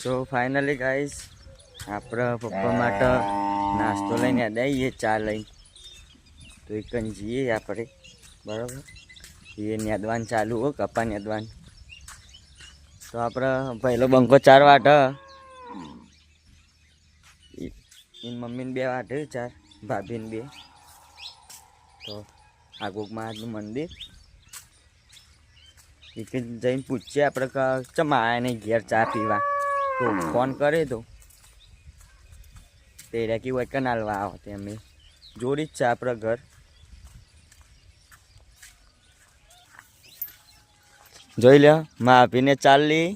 So finally guys આપણા પપ્પા માટે નાસ્તો લઈને દઈએ ચા લઈને તો એક જઈએ આપણે બરાબર એ નેદવાન ચાલુ હો કપા નેદવાન તો આપણે પહેલો બંકો 4 વાટ એની મમ્મીને 2 વાટ 4 ભાભીને 2 તો આગોકમાં આજનું મંદિર એક જઈને પૂછીએ આપણે ચમ આયા નહીં ઘેર ચા પીવા તો ફોન કરે તો તે રેકી હોય કનાલવા આવો તે અમે જોડી જ છે આપણા ઘર જોઈ લે માં આપીને ચાલી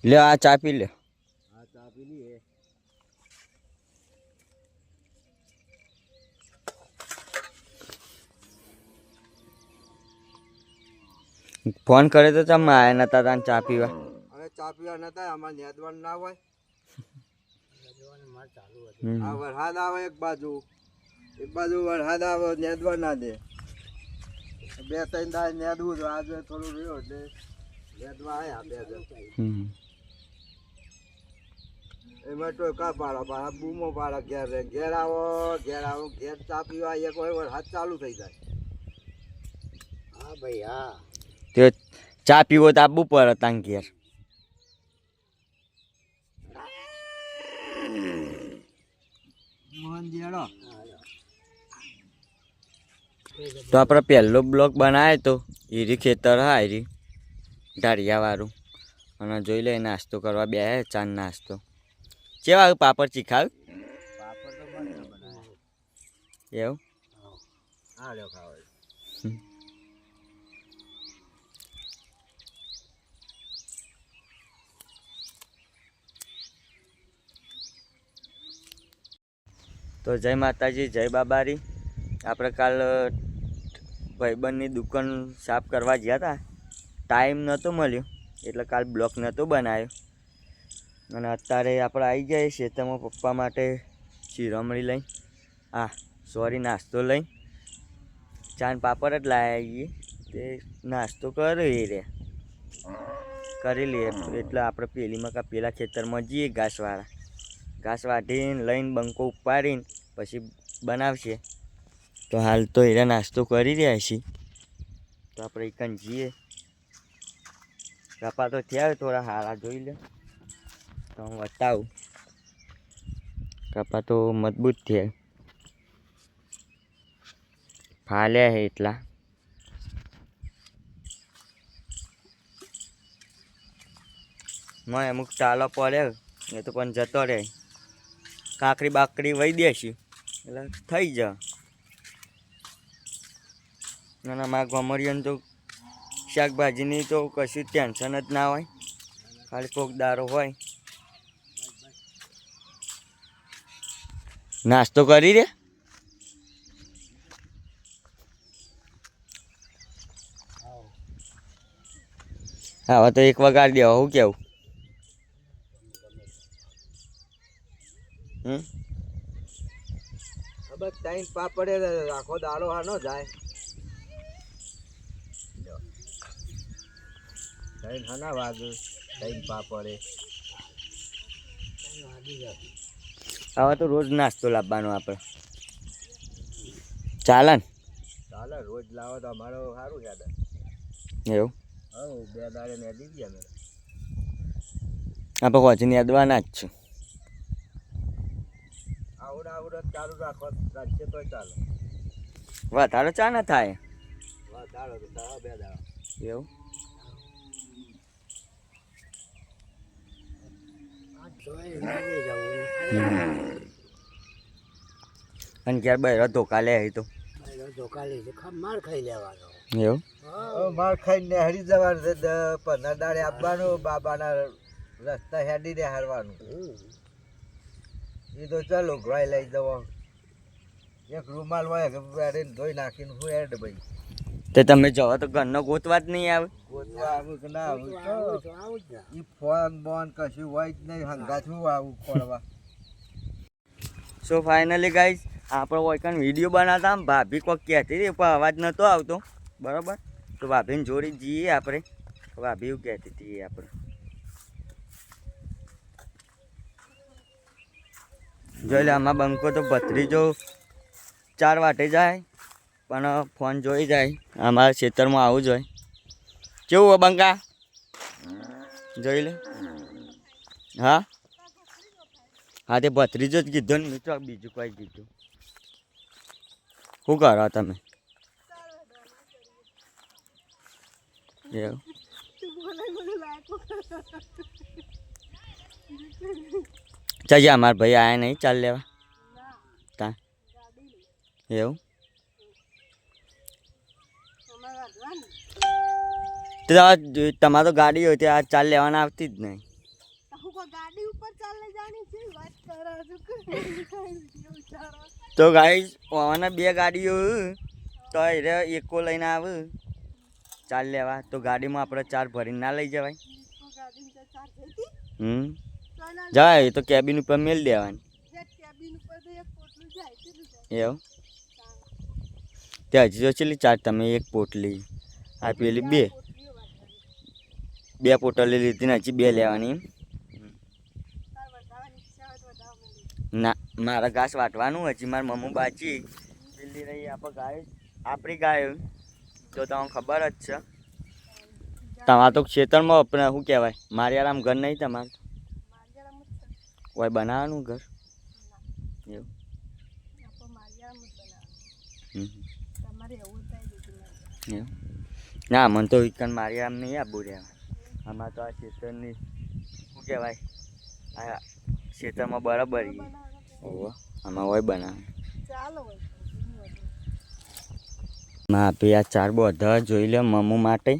લે આ ચા પી લે ફોન કરે તો તમે આયા નતા તાન ચા પીવા અરે ચા પીવા નતા અમારે નેદવાન ના હોય આ વરસાદ આવે એક બાજુ વરસાદ આવે નેદવા ના દે 2-3 દાડ નેદવું તો આજે થોડું રહ્યો એટલે નેદવા આયા 2 જણ એમાં તો કા પાડા બૂમો પાડા ઘેર આવો ઘેર ચા પીવા એક હોય વરસાદ ચાલુ થઈ જાય હા ભાઈ હા તે ચા પીવો તો આપવું પડે તાન ઘેર મોહન જેડો તો આપણે પહેલો બ્લોક બનાવ્યો તો ઈરી ખેતર હા ઈરી ઢાળિયાવાળું અને જોઈ લે નાસ્તો કરવા બે ચાંદ નાસ્તો કેવા પાપડ ચીખાવ પાપડ તો મસ્ત બનાવે એવું હા લ્યો ખાવા તો જય માતાજી જય બાબારી આપણે કાલ ભાઈબંધની દુકાન સાફ કરવા ગયા હતા ટાઈમ નહોતો મળ્યો એટલે કાલ બ્લોક નહોતો બનાવ્યો અને અત્યારે આપણે આવી જાય ખેતરમાં પપ્પા માટે શિરોમણી લઈ નાસ્તો લઈ ચાંદ પાપડ જ લાવ્યા આવીએ તે નાસ્તો કરી લઈએ એટલે આપણે પેલા ખેતરમાં જઈએ ઘાસ વાઢીને લઈને બંકો ઉપાડીને પછી બનાવશે તો હાલ તો એરા નાસ્તો કરી રહ્યા છીએ તો આપણે એકન જઈએ કપા તો થયા થોડા હારા જોઈ લે તો હું બતાવું કપા તો મજબૂત થયા ફાલ્યા છે એટલા મેં અમુક ચાલો પડ્યો એ તો પણ જતો રહે કાકડી બાકડી વહી દેશું એટલે થઈ જા ના મારા ગમરિયાને તો શાકભાજીની તો કશું ટેન્શન જ ના હોય ખાલી કોક દારો હોય નાસ્તો કરી રે હવે તો 1 વગાડી દેવા હું કેવું હવે ટાઈમ પાપડે આખો દાડો હાનો જાય ટાઈમ હાના વાગે ટાઈમ પાપડે હવે તો રોજ નાસ્તો લાવવાનો આપણે ચાલે રોજ લાવો તો અમારો સારું યાદ એવું હા 2 દાડે ને દીધી અમે આપણે હોજની યાદવાના જ છે આવડત ચાલુ રાખશે તો ચાલે વધારે ચા ના થાય વધારો તો 2 દાડા એવું અને ક્યારે બહેરો ધોકા લે તો માર ખાઈ લેવાનો એવું માર ખાઈને હરી જવાનું 15 દાડે આપવાનું બાબાના રસ્તા હેડીને હારવાનું એ તો ચાલો ઘોઈ લઈ જવો એક રૂમાલ હોય કે ધોઈ નાખીને હું હેડ ભાઈ તે તમે જવા તો ઘરનો ગોતવા જ નહીં આવે ગોતવા આવું કે ના આવું એ ફોન બોન કશું હોય જ નહીં હંગાથું આવું ખોળવા સો ફાઇનલી ગાઈઝ આપણે ઓઈકન વિડીયો બનાવતા ભાભી કોઈક કહેતી હતી પણ અવાજ નહોતો આવતો બરાબર તો ભાભીને જોડી જઈએ આપણે ભાભી એવું કહેતી હતી આપણે જોઈ લે આમાં બંકો તો ભત્રીજો 4 વાટે જાય પણ ફોન જોઈ જાય અમારા ખેતરમાં આવું જોઈએ કેવું હો બંકા જોઈ લે હા હા તે ભત્રીજો જ કીધો ને મિત્રો બીજું કોઈ કીધું શું કરો તમે એવું ચાલજે અમારા ભાઈ આયા નહીં ચાલ લેવા તા એવું તો તમારે તો ગાડી હોય ત્યાં ચાલ લેવાના આવતી જ નહીં તો ગાડી પવાના 2 ગાડીઓ તો એ એકો લઈને આવે ચાલ લેવા તો ગાડીમાં આપણે 4 ભરીને ના લઈ જવાય જાય તો કેબિન ઉપર મેલ દેવાની એવું ત્યાં હજી તો છેલ્લી 4 તમે 1 પોટલી આ પેલી 2 પોટલી લીધી ને હજી 2 લેવાની ના મારા ઘાસ વાટવાનું હજી મારા મમ્મી બાજી પેલી રહી આપણે ગાય આપણી ગાય તો તમને ખબર જ છે તમારે તો ખેતરમાં આપણે શું કહેવાય મારિયારામ ઘર નહીં તમારે કોઈ બનાવવાનું ઘર એવું એવું ના મને તો વિકન મારિયારામ નહીં આપવું રહ્યા આમાં તો આ ખેતરની શું કહેવાય આ ખેતરમાં બરાબર ઓહો આમાં હોય બનાવે માં આપી આ 4 બધા જોઈ લે મમ્મુ માટે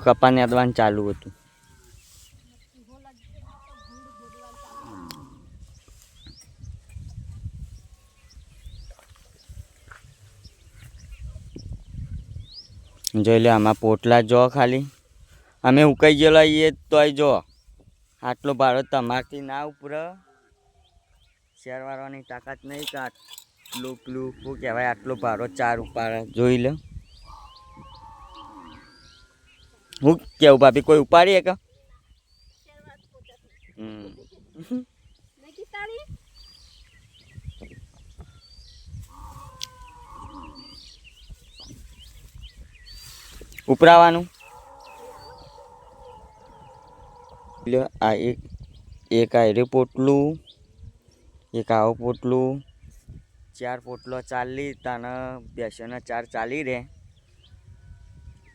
કપાને અદવાનું ચાલુ હતું જોઈ લે આમાં પોટલા જો ખાલી અમે ઉકાઈ ગયેલા એ તોય જો આટલો ભારો તમારથી ના ઉપર શેરવાળવાની તાકાત નહીં કે આટલું પેલું શું કહેવાય આટલો ભારો 4 ઉપાડે જોઈ લે હું કેવું ભાભી કોઈ ઉપાડીએ કે ઉપરાવાનું આ એક આયરું પોટલું એક આવું પોટલું 4 પોટલો ચાલી તને બેસોને 4 ચાલી રહે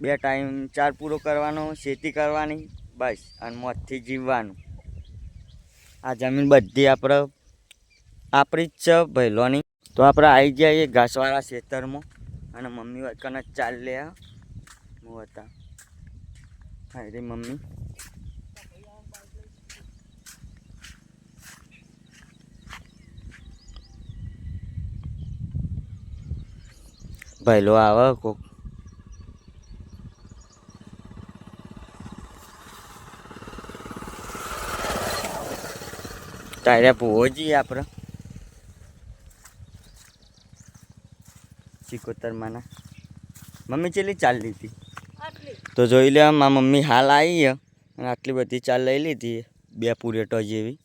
2 ટાઈમ 4 પૂરો કરવાનો ખેતી કરવાની બસ અને મોજથી જીવવાનું આ જમીન બધી આપણી જ છે ભૈલોની તો આપણે આવી ગયા એ ઘાસવાળા ખેતરમાં અને મમ્મી વચકને ચાલ લે હું હતા હા રે મમ્મી ભૈલો આવે કોક તારે પૂવો જઈએ આપણે ચિકોતર માના મમ્મી ચેલી ચાલ લીધી તો જોઈ લે મારા મમ્મી હાલ આવી અને આટલી બધી ચાલ લઈ લીધી 2 પૂરેટો જેવી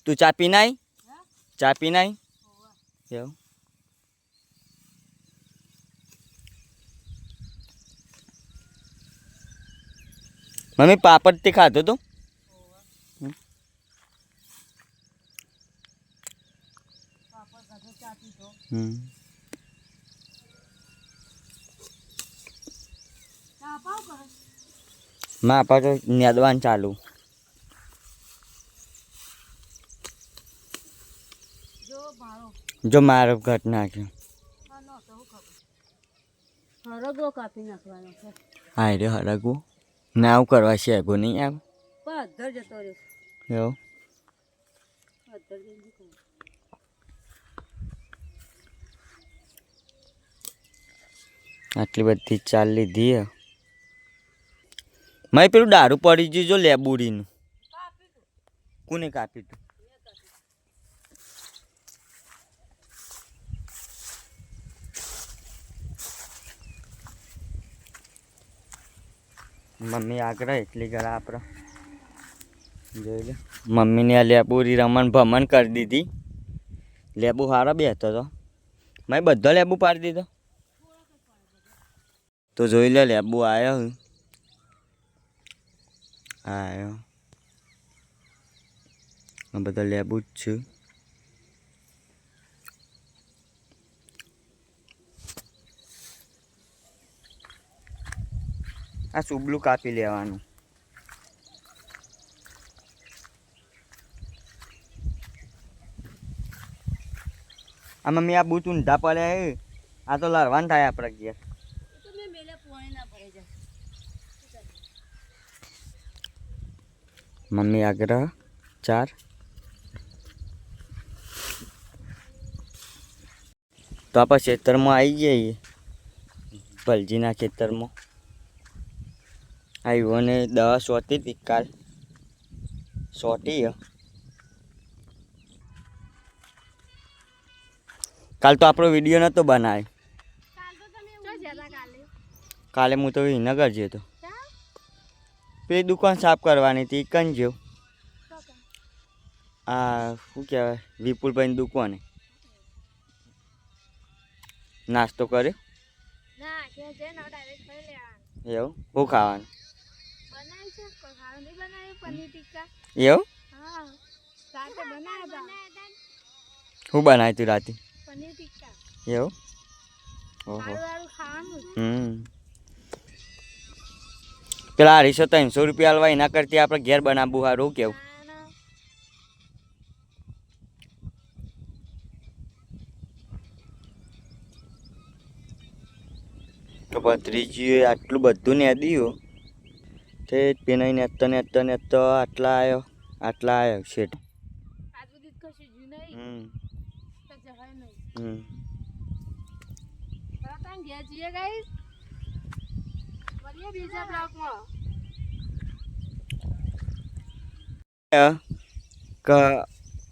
તું ચા પી નાઈ એવું મમ્મી પાપડથી ખાધો તું માં આપા તો નેદવાન ચાલુ જો મારો ઘટ નાખ્યો હા રે હરગવો ના આવું કરવા છે એગો નહીં આવ એવું આટલી બધી ચાલ લીધી મેં પેલું દારૂ પડી ગયું જો લેબુડીનું કોને કાપી તું? મમ્મી આગળ એટલી ઘણા આપણે જોઈ લે. મમ્મીને આ લેબુરી રમણ ભમણ કરી દીધી. લેબુ સારો બેસતો હતો. મેં બધો લેબુ પાડી દીધો. તો જોઈ લે લેબુ આવ્યો. આવ્યો આ બધા લેબુ જ છે. આ સુબલું કાપી લેવાનું. આ મમ્મી આ બૂટ ઊંધા પડ્યા. આ તો લડવાનું થાય આપણે ઘેર. મમ્મી આગળ 4 તો આપણે ખેતરમાં આવી જઈએ. ભલજીના ખેતરમાં આવ્યો ને દવા સોટી હતી કાલ. સોટી કાલ તો આપણો વિડીયો નહોતો બનાવ્યો. કાલે હું તો વિનગર ગયો હતો. પેલી દુકાન સાફ કરવાની હતી. કન જેવું આ શું કહેવાય વિપુલભાઈની દુકાને નાસ્તો કર્યો. એવું શું ખાવાનું? એવું શું બનાવ્યું તું રાતે? એવું ઓહો. પેલા 250-300 રૂપિયા હાલવા એના કરતી આપણે ઘેર બનાવવું સારું. કેવું તો ભત્રીજીએ આટલું બધું ને દીધું તે પેનાઈ નેતો આટલા આવ્યો શેઠ.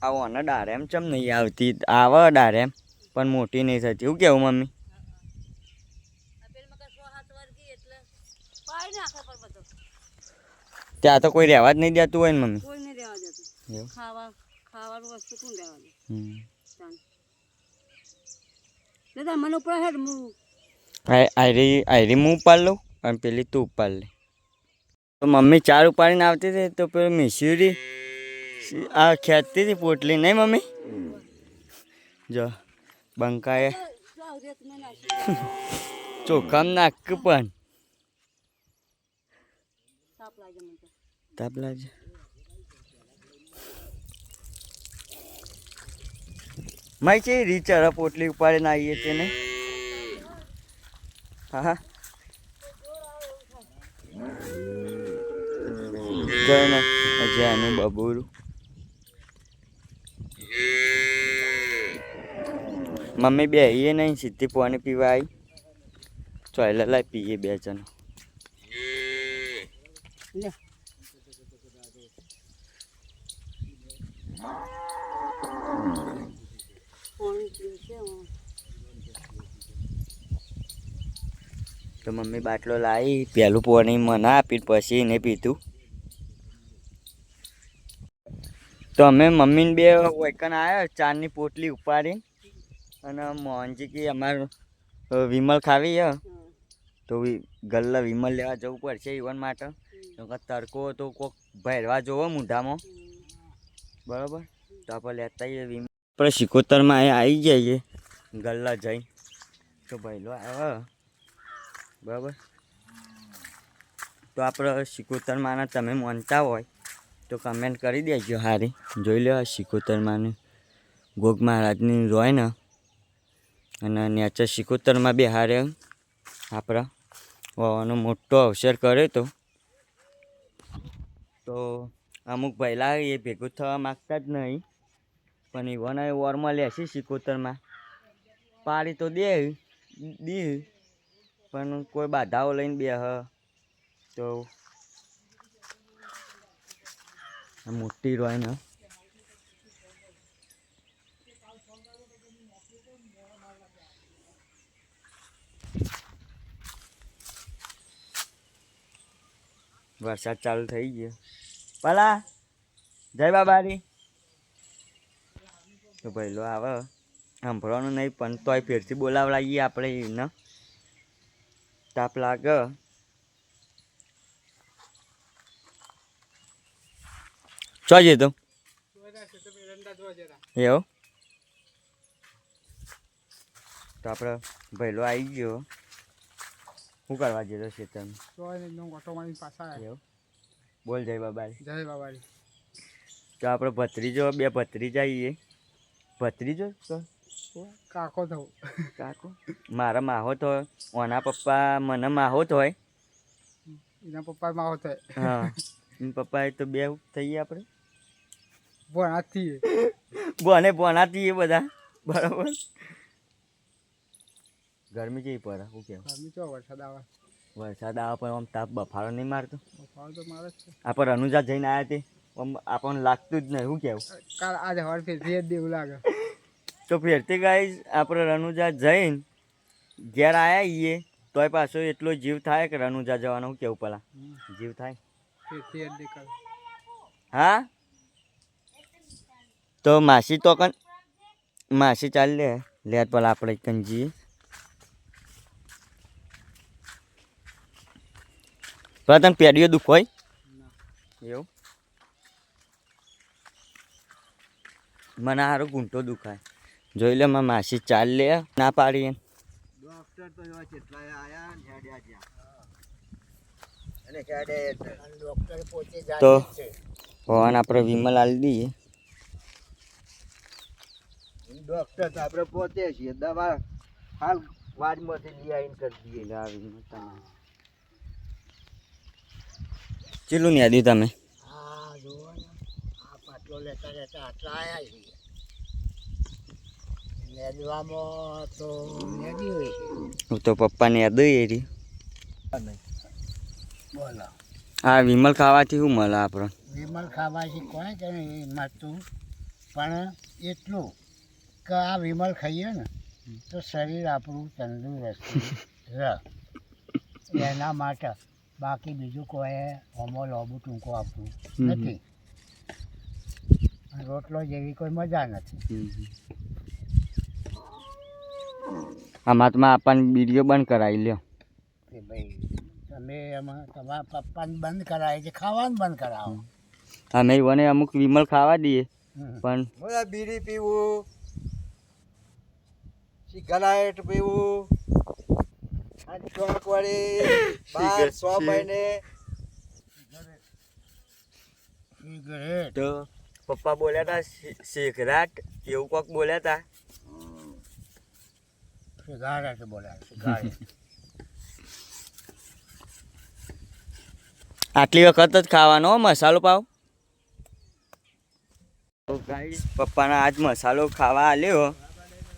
આવો ને ડારેમ ચમ નહીં આવતી? આવે ડારેમ પણ મોટી નહીં થતી. શું કેવું મમ્મી? ત્યાં તો કોઈ રહેવા જ નહીં દેતું હોય ને મમ્મી? કોઈ નહીં રહેવા દેતું. ખાવાનું વસ્તુ કોણ રહેવા દે? દાદા મને ઉપર હેડ હું આયરી હું ઉપાડ લઉં અને પેલી તું ઉપાડ લે. તો મમ્મી 4 ઉપાડીને આવતી હતી તો પેલી મિસુરી આ ખેંચતી હતી પોટલી. નહીં મમ્મી? જો બંકાએ ચોખામાં નાખ પણ તાપ લાગે. મારી છે રીચર પોટલી ઉપાડીને આવીએ તેને. હા જોઈને હજી આનું બબુરું. મમ્મી બે એ નહીં સીધી પાણી પીવા આવી. ચોયલા લાઈ પીએ 2 જણ. તો મમ્મી બાટલો લાવી. પહેલું પાણી મને આપી પછી એને પીધું. તો અમે મમ્મીને 2 વૈકન આવ્યા 4ની પોટલી ઉપાડી. અને મોહનજી કે અમારે વિમલ ખાવી છે તો ગલ્લા વિમલ લેવા જવું પડશે ઈવન માટે. તડકો તો કોઈક ભરવા જોવો મૂઢામાં. બરાબર તો આપણે લેતા આવીએ વિમલ. આપણે સિકોતરમાં આવી જઈએ ગલ્લા જઈ. તો ભૈલો આવ્યો. બરાબર તો આપણે સિકોતરમાંના તમે માનતા હોય તો કમેન્ટ કરી દેજો. સારી જોઈ લો સિકોતરમાંની ગોગ મહારાજની રોય ને અને નેચર સિકોતરમાં બે હારે આપણે વાવવાનો મોટો અવસર કર્યો તો અમુક પહેલા એ ભેગું થવા માગતા જ નહીં. પણ ઈવન એ વોરમાં લેશે સિકોતરમાં પાડી તો દી પણ કોઈ બાધાઓ લઈને બે તો મોટી રોય ને વરસાદ ચાલુ થઈ ગયો. પલા જય બાબારી. તો પહેલો આવે સાંભળવાનું નહીં પણ તોય ફેરથી બોલાવડાવીએ આપણે એને. તાપ લાગે. ચો જતો એવું તો આપણે પહેલો આવી ગયો. શું કરવા જતો છે તમે? એવું બોલ જય બાબારી. જય બાબારી. તો આપણે ભત્રીજો બે ભત્રીજા આવીએ. ભત્રીજો તો કાકો થવું. કાકો મારા માહોત હોય, ઓના પપ્પા મને માહોત હોય, એના પપ્પા માં હોતે. હા એના પપ્પા એ તો બે થઈએ આપણે. ભણાથી બોને ભણાતી એ બધા બરાબર. ગરમી કેવી પડે શું કેવું? ગરમી ચો વરસાદ આવે. વરસાદ આવે પણ આમ તાપ બફારો નહીં મારતો. બફારો તો મારે જ છે. આપણે રનુજા જઈને આવ્યા તે આમ આપણને લાગતું જ નહીં. શું કેવું? કાલ આજે હવાર ફેરથી જ દેવું લાગે. તો ફેરથી ગાઈસ આપણે રનુજા જઈને ઘેર આવ્યા છીએ તોય પાછો એટલો જીવ થાય કે રનુજા જવાનો. શું કેવું પેલા જીવ થાય? ફેરથી જ દેખાય. હા તો માસી તો કન માસી ચાલી લે લે પેલા આપણે કન જઈએ. પેલા તને પેડીઓ દુખ હોય એવું? મને સારું ઘૂંટો દુખાય. જોઈ લે મારા માસી ચાલ લે ના પાડીએ. ડોક્ટર તો એવા કેટલાય આયા ને હેડ્યા જ્યાં અને હેડે ડોક્ટર પહોંચી જાય તો છે. ભગવાન આપણે વિમલ આલી દઈએ. ડોક્ટર તો આપણે પહોંચે છીએ. દવા હાલ વાડમાંથી લઈ આવીને કરી દઈએ. એટલે આ વિમલ તમે ચેલું નહીં આદ્યું તમે? હા જુઓ ને આ પાટલો લેતા લેતા આટલા આવ્યા છીએ. નેદવામાં તો નેદી હોય છે. હું તો પપ્પાને યાદ એ રહી. બોલો આ વિમલ ખાવાથી શું મળે આપણને? વિમલ ખાવાથી કોને કે મળતું પણ એટલું કે આ વિમલ ખાઈએ ને તો શરીર આપણું તંદુરસ્ત રહે એના માટે. બાકી બીજું કોઈ હોમો લોબુ ટૂંકો આપવું નથી. રોટલો જેવી કોઈ મજા નથી. આમાં આપણને વિડીયો બંધ કરાવી લ્યો કે ભાઈ તમે એમાં તમારા પપ્પાને બંધ કરાવે છે, ખાવાનું બંધ કરાવો. અમે મને અમુક વિમલ ખાવા દઈએ પણ બીડી પીવું, સિગારેટ પીવું, ચોક વાળી 12 મહિને સિગરેટ. તો પપ્પા બોલ્યા હતા સિગરેટ એવું કોક બોલ્યા હતા. સિગારેટ બોલાય સિગારેટ. આટલી વખત જ ખાવાનો મસાલો પાવ. તો ગાઈસ પપ્પાના આજ મસાલો ખાવા આલ્યો.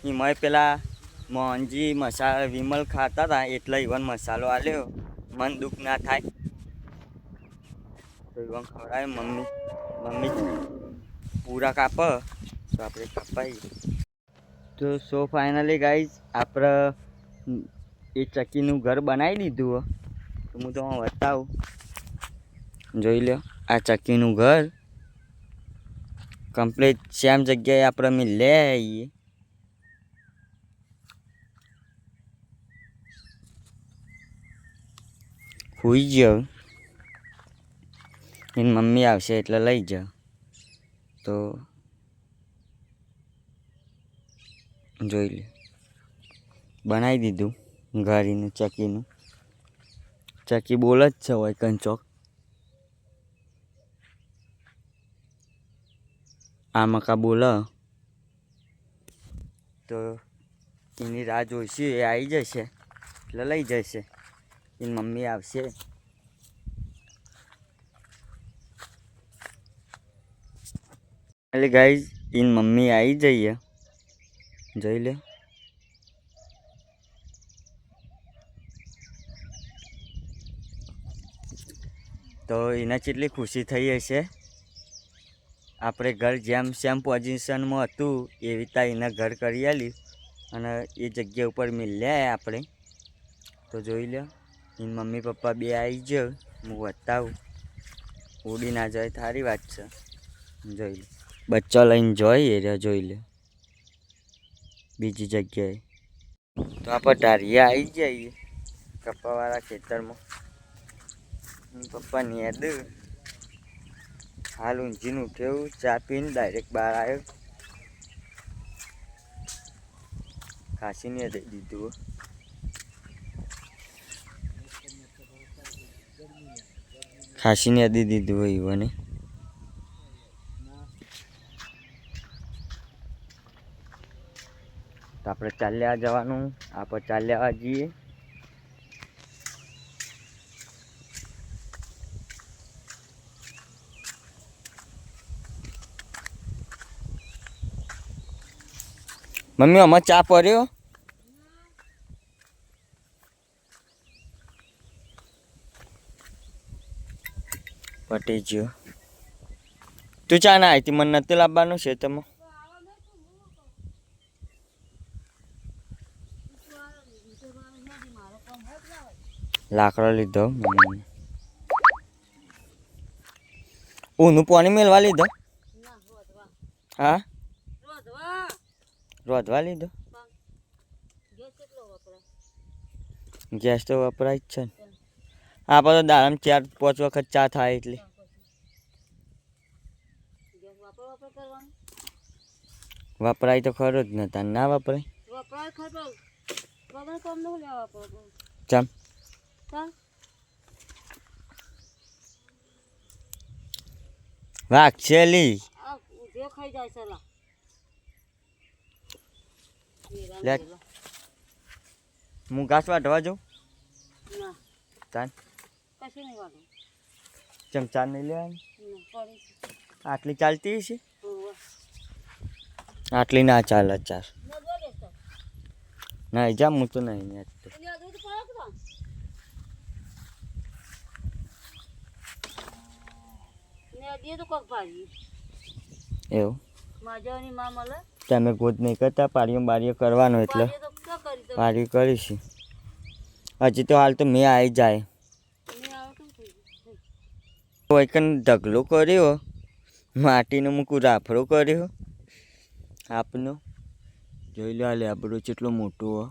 એમાં પેલા મોહનજી મસાલા વિમલ ખાતા હતા એટલે ઈવન મસાલો આલ્યો. મન દુઃખ ના થાય તો ઈવન ખવડાવે. મમ્મી પૂરા કાપ તો આપણે કાપાઈ. તો સો ફાઇનલી ગાઈસ આપણે એ ચક્કીનું ઘર બનાવી દીધું. તો હું તો બતાવું. જોઈ લો આ ચક્કીનું ઘર કમ્પ્લીટ સેમ જગ્યાએ આપણે મેં લે આવીએ. હુઈ ગયો. એની મમ્મી આવશે એટલે લઈ જાઓ. તો જોઈ લે બનાવી દીધું ઘરીનું ચક્કીનું. ચક્કી બોલ જ છે હોય કંચોક. આ મકા બોલ તો એની રાહ જોઈશે. એ આવી જશે એટલે લઈ જશે. એની મમ્મી આવશે. એટલે ગાઈઝ એની મમ્મી આવી જઈએ. જોઈ લે તો એને કેટલી ખુશી થઈ હશે. આપણે ઘર જેમ સેમ પોઝિશનમાં હતું એવી રીતે એને ઘર કરી આલ્યું અને એ જગ્યા ઉપર મિલ્યા આપણે. તો જોઈ લો એની મમ્મી પપ્પા બે આવી ગયો. હું બતાવું. ઉડી ના જાય સારી વાત છે. જોઈ લે બચ્ચો લઈને જોઈ એ જોઈ લે બીજી જગ્યાએ. તો આપણે ઢારિયા આવી જઈએ કપ્પાવાળા ખેતરમાં. પપ્પા નેદ હાલ ઊંઘીને ઉઠ્યો, ચા પીને ડાયરેક્ટ બહાર આવ્યો. ખાંસીને દઈ દીધું. ખાંસીને દઈ દીધું હોય ઈવોને. તો આપણે ચાલ્યા જવાનું. આપણે ચાલ્યા જઈએ. મમ્મી આમાં ચા પડ્યો. પટી ગયો. તું ચા ના આવી મને નથી લાવવાનું છે તમે. લાકડો લીધો. ઊનું પાણી મેળવા લીધો. હા રોધવા લીધો. ગેસ તો વપરાય જ છે ને. આપણે તો દાડામાં 4-5 વખત ચા થાય એટલે વપરાય તો ખરો જ ને. તાર ના વપરાય ચમ વાઘશેલી લે. હું ઘાસ વાટવા જાઉં. ચાલ ચમચા નહીં લેવાની. આટલી ચાલતી છે. આટલી ના ચાલે. ચાર ના જા હું તો નહીં. એવું તમે ગોદ નહીં કરતા. પાડીઓ બારીઓ કરવાનો એટલે પાડી કરીશું. હજી તો હાલ તો મેં આવી જાય. એકન ઢગલો કર્યો માટીનો. મૂકું રાફડો કર્યો આપનો. જોઈ લો હાલે આપણું કેટલો મોટો હો.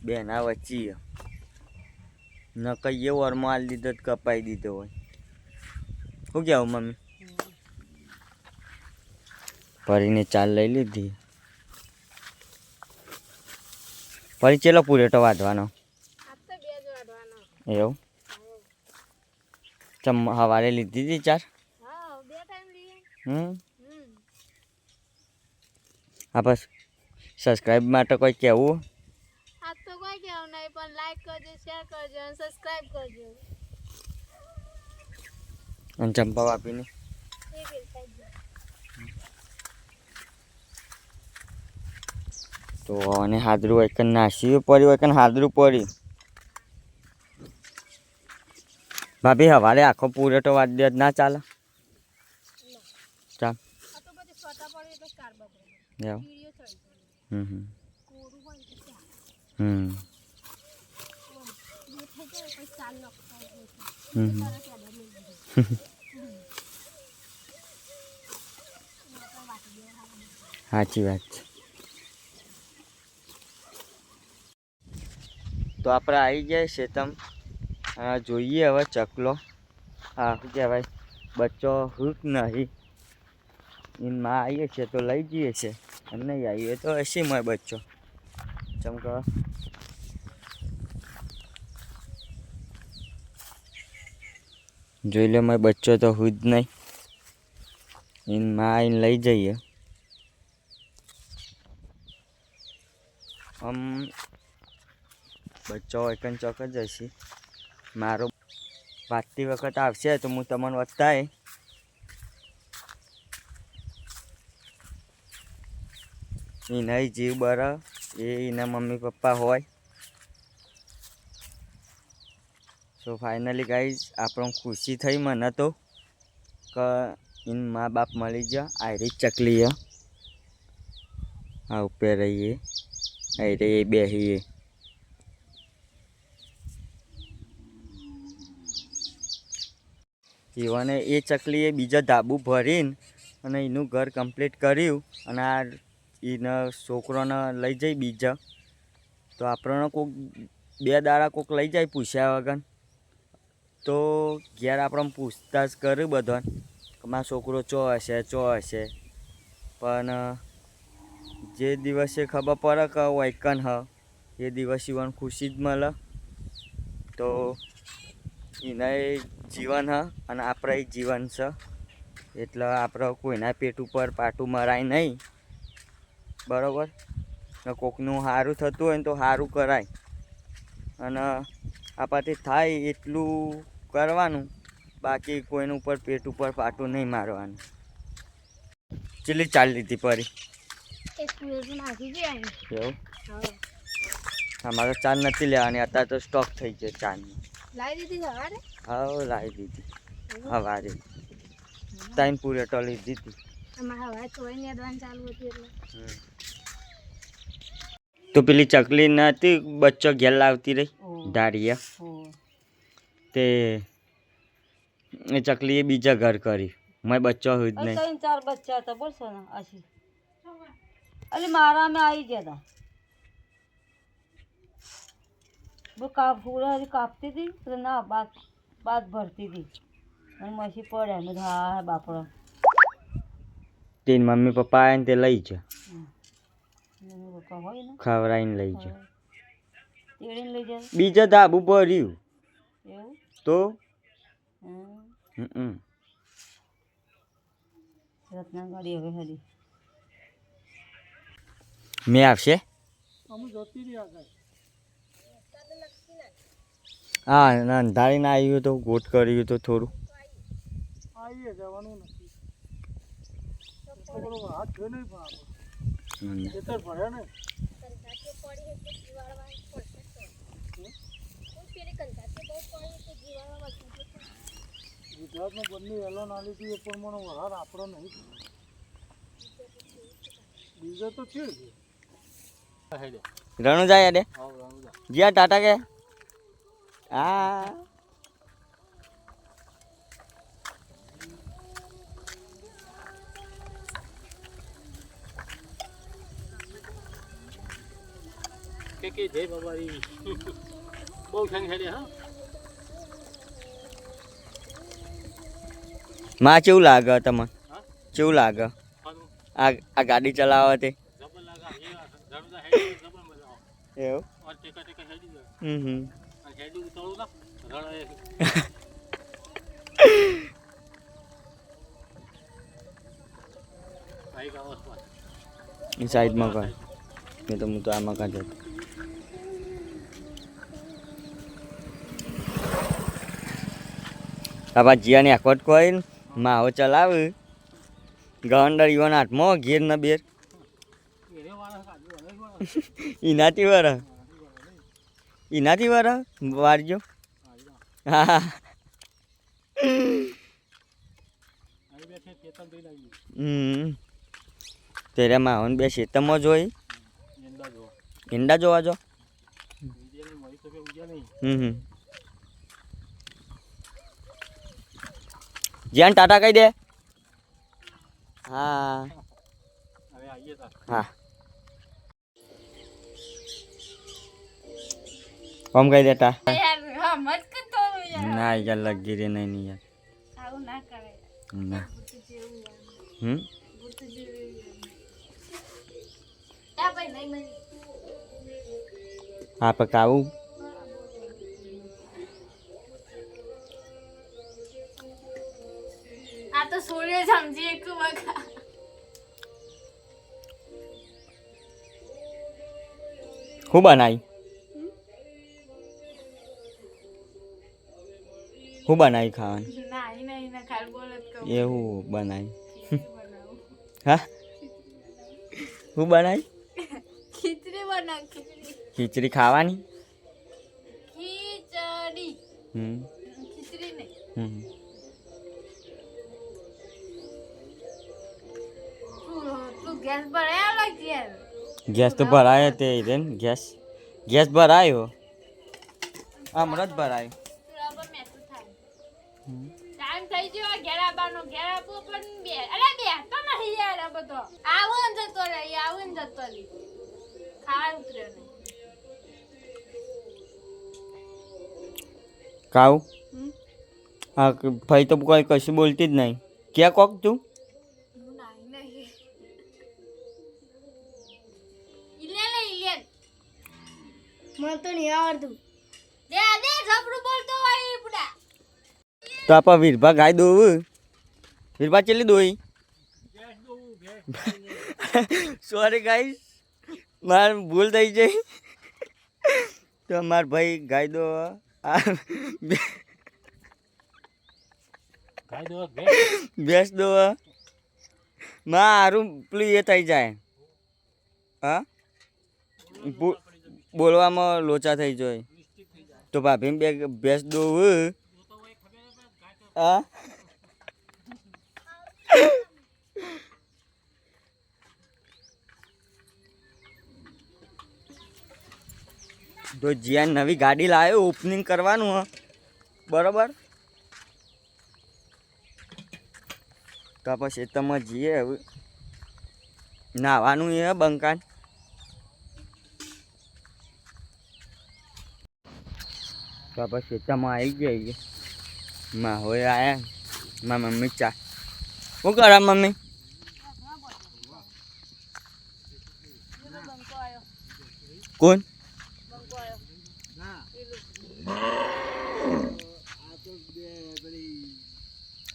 બેના વચ્ચી ન કહીએ ઓરમાં હાલ દીધો કપાઈ દીધો હોય. શું કહેવું મમ્મી. પરીને ચાલ લઈ લીધી. પરી ચેલો પૂરેટો વાઢવાનો. એવું ચમ સવારે લીધી હતી ચાર. હા બસ સબસ્ક્રાઈબ માટે કોઈ કહેવું. તો કોઈ કહેવું નહીં પણ લાઈક કરજો, શેર કરજો અને સબસ્ક્રાઇબ કરજો. અને ચંપા વાપીને તો અને હાદરું એકન નાસ્યું પડ્યું. એકન હાદરું પડ્યું. ભાભી સવારે આખો પૂરેટો વાળી દે ના ચાલે. ચાલ સાચી વાત છે. તો આપણે આવી જાય શેતમ. જોઈએ હવે ચકલો. હા શું કહેવાય બચ્ચો હુક નહીં. એમાં આવીએ છીએ તો લઈ જઈએ છે. અને નહીં આવીએ તો હસી મય બચ્ચો ચમક. જોઈ લે મય બચ્ચો તો હું જ નહીં. એમાં આવીને લઈ જઈએ. બચ્ચો એકન ચોક જ હશે. મારો વાતતી વખત આવશે તો હું તમને બતાય. એ નહીં જીવ બર એના મમ્મી પપ્પા હોય. સો ફાઇનલી ગાઈઝ આપણો ખુશી થઈ મને તો કે એને મા બાપ મળી ગયા. આયરી ચકલી આ ઉપર રહીએ આયરે બેહીએ. એવાને એ ચકલીએ બીજા ધાબુ ભરીને અને એનું ઘર કમ્પ્લીટ કર્યું અને આ એને છોકરોને લઈ જઈ બીજા તો આપણને કોઈક 2 દાડા કોઈક લઈ જાય પૂછ્યા વગર તો ઘેર આપણે પૂછતાછ કર્યું બધાને કે મારો છોકરો ચો હશે પણ જે દિવસે ખબર પડે કે વૈકન હ એ દિવસ ઈવન ખુશી જ મળે તો એને જીવન હ અને આપણે જીવન છે એટલે આપણે કોઈના પેટ ઉપર પાટું મરાય નહીં બરાબર ને કોકનું સારું થતું હોય ને તો સારું કરાય અને આપણાથી થાય એટલું કરવાનું બાકી કોઈનું ઉપર પેટ ઉપર પાટું નહીં મારવાનું ચીલી ચાલ લીધી પરી એવું અમારે ચાર નથી લેવાની અત્યારે તો સ્ટોક થઈ ગયો ચારની લાવી દીધી સવારે હા લાવી દીધી સવારે ટાઈમ પૂરેટો લીધી હતી અમારા હવે ચોઈ નેદવાનું ચાલુ હતું એટલે તો પેલી ચકલી નથી બચ્ચો ઘેર લાવતી રહી ડાળિયા તે એ ચકલીએ બીજા ઘર કરી મેં બચ્ચો હોય જ નહીં 3-4 બચ્ચા હતા બોલશો ને આશી અલી મારા અમે આવી ગયા હતા वो पूरा कापती थी तो ना बात भरती थी અને મસી પડે મેં હા બાપડો તેની મમ્મી પપ્પા આવે ને તે લઈ જા મમ્મી પપ્પા હોય ને ખવડાવીને લઈ જા તેડીને લઈ જાય બીજા ધાબુ ભર્યું એવું તો રત્ના ગાડી હવે હરી મેં આવશે હા અંધારીને આવ્યું તો ગોટ કર્યું તો થોડું ગુજરાતમાં બંને એલો નાલી હતી એ પ્રમાણે વહાર આપણો નહીં બીજો તો છે રણુ જાય યાદે જ્યાં ટાટા કે હા કે જય બાબારી બહુ સંગ હેડે હા માં કેવું લાગે તમને કેવું લાગે આ ગાડી ચલાવે તે એવું સાઈડમાં કર નહીં તો હું તો આમાં કાઢ આવા જીયાને આખવટ કોઈ માવો ચલાવે ગવંડર ઈવન હાથમાં ઘેર ના બેર એનાથી વર વારજો હા તેરે માવન બે ખેતરમાં જોઈ ઈંડા જોવા જો જ્યાં ટાટા કહી દે હા હા કોમ કહી દેતા ના યાર લગી રે નહીં યાર આવું ના કરે ના હા પકાવું આ તો સૂર્ય સમજી એક વખત હું બનાવી હું બનાવી ખાવાનું નાઈ નહીં ના ખાલ બોલત કહું એવું બનાવી હા હું બનાવી ખીચડી બનાવ ખીચડી ખાવાની ખીચડી ખીચડી નહીં તું ગેસ ભરાયા લાગી યાર ગેસ તો ભરાય તે રેન ગેસ ભરાયો હમણાં જ ભરાયો બરાબર મેસું થાય ચાલ ટાઈમ થઈ ગયો ઘેર આવવાનો ઘેર આવવો પણ બે અરે બે તો નહીં યાર આ બધો આવો ને જતો રહી આવો ને જતો રહી ખાવા ઉતર્યો નહીં કાવ હા ભાઈ તો કોઈ કશું બોલતી જ નહીં ક્યાં કોક તું મને તો નહીં આવડતું દે દે ઝપડું બોલતો હોય બુડા તો આપા વીરભા ગાય દોવું વીરભા ચેલી દોઈ સોરી ગાઈસ માર ભૂલ થઈ જઈ તો માર ભાઈ ગાય દો ભેંસ દો મારું પેલું એ થઈ જાય હા બોલવામાં લોચા થઈ જાય તો ભાભી બે ભેંસ દોવું હા તો જ્યાં નવી ગાડી લાવ્યો ઓપનિંગ કરવાનું હ બરોબર તો પછી તમે જઈએ હવે નાવાનું એ બંકાન તો પછી તમે આવી ગયા માં હોય આયા માં મમ્મી ચા શું કરા મમ્મી કોણ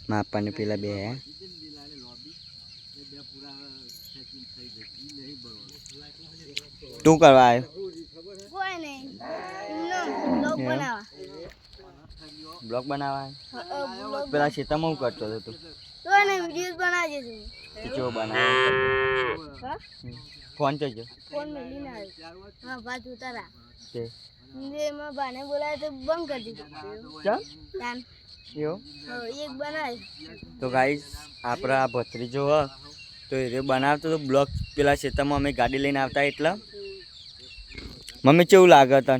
માપાને પેલા બે તું કરવા આવ્યો કોઈ નહીં બ્લોગ બનાવવા પેલા શેતામાં હું કરતો હતો તું કોઈ નહીં વિડીયો બનાવજે તું જો બનાવ ફોન ચજો ફોન મેલીને આવ્યો હા વાત ઉતારા તે એમાં બાને બોલાય તો બંધ કરી દીધું ચાલ તાન એવું એક બનાય તો ગાઈસ આપણા આ ભત્રીજો હ તો એ બનાવતો તો બ્લોક પેલા ખેતરમાં અમે ગાડી લઈને આવતા એટલે મમ્મી કેવું લાગે તને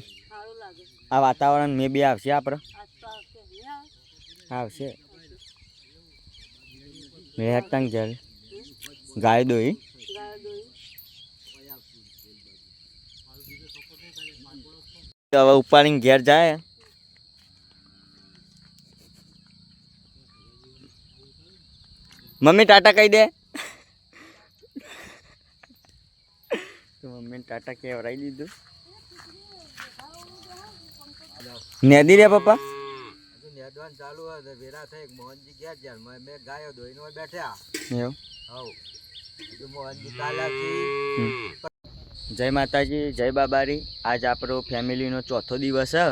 આ વાતાવરણ મે બી આવશે આપણે આવશે મેં તંગ જલ ગાય દોઈ હવે ઉપાડીને ઘેર જાય મમ્મી ટાટા કહી દે તો મમ્મીને ટાટા કહેવરાઈ દીધું નેદી રે પપ્પા નેદવાન ચાલુ હોય વેરા થઈ મોહનજી ગયા જ્યાં મેં ગાયો ધોઈને બેઠા એવું હવ મોહનજી કાલાથી જય માતાજી જય બાબારી આજ આપણો ફેમિલીનો ચોથો દિવસ છે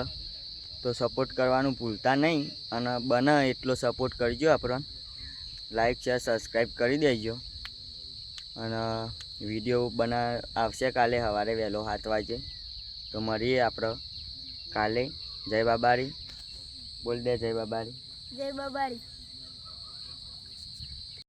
તો સપોર્ટ કરવાનું ભૂલતા નહીં અને બને એટલો સપોર્ટ કરજો આપણને લાઈક શેર સબસ્ક્રાઈબ કરી દેજો અને વિડીયો આવશે કાલે સવારે વહેલો 7 વાગે તો મળીએ આપણે કાલે જય બાબારી બોલ દે જય બાબારી જય બાબારી